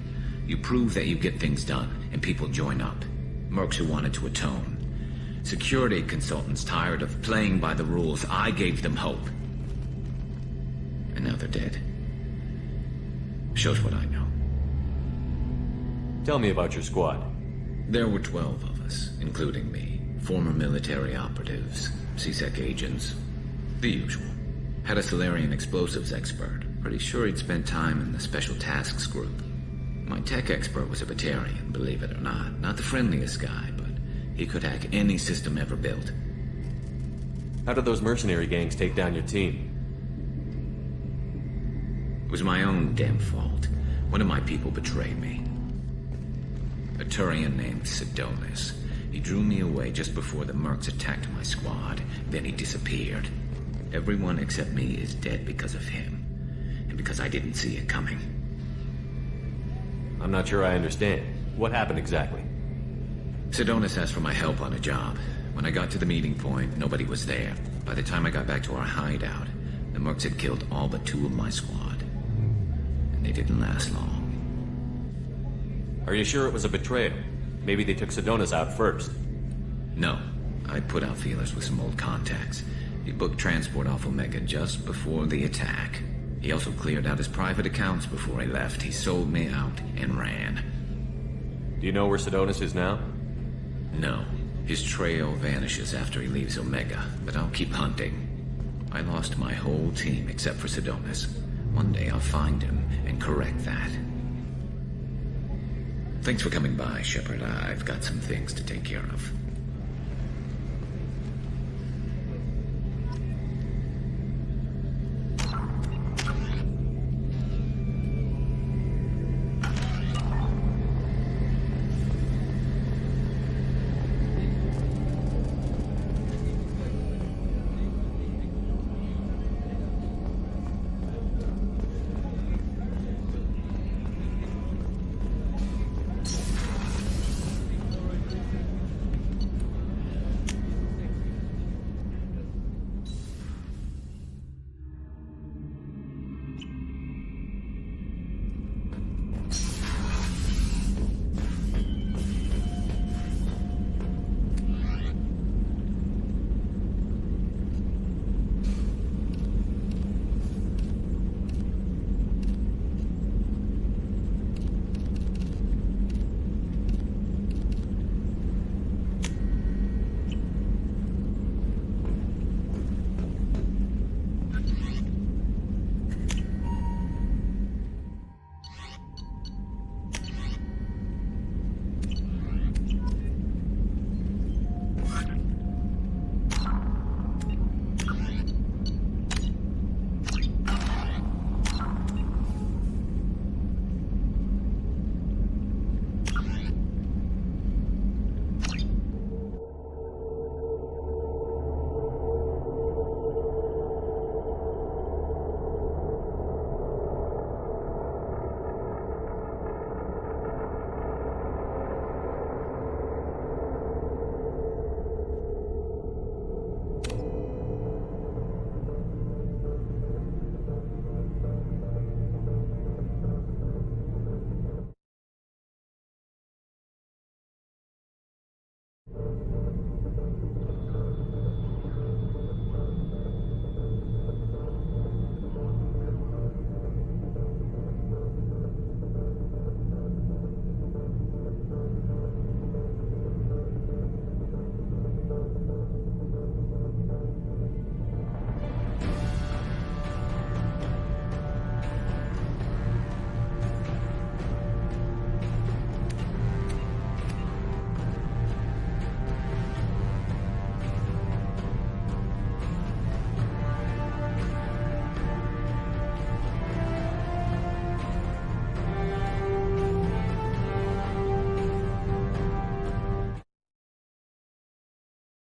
You prove that you get things done, and people join up. Mercs who wanted to atone. Security consultants tired of playing by the rules. I gave them hope. And now they're dead. Shows what I know. Tell me about your squad. There were 12 of us, including me. Former military operatives, CSEC agents, the usual. Had a Solarian explosives expert. Pretty sure he'd spent time in the Special Tasks Group. My tech expert was a Batarian, believe it or not. Not the friendliest guy, but he could hack any system ever built. How did those mercenary gangs take down your team? It was my own damn fault. One of my people betrayed me. A Turian named Sidonis. He drew me away just before the mercs attacked my squad. Then he disappeared. Everyone except me is dead because of him. And because I didn't see it coming. I'm not sure I understand. What happened exactly? Sidonis asked for my help on a job. When I got to the meeting point, nobody was there. By the time I got back to our hideout, the mercs had killed all but 2 of my squad. And they didn't last long. Are you sure it was a betrayal? Maybe they took Sidonis out first. No. I put out feelers with some old contacts. He booked transport off Omega just before the attack. He also cleared out his private accounts before he left. He sold me out and ran. Do you know where Sidonis is now? No. His trail vanishes after he leaves Omega, but I'll keep hunting. I lost my whole team except for Sidonis. One day I'll find him and correct that. Thanks for coming by, Shepard. I've got some things to take care of.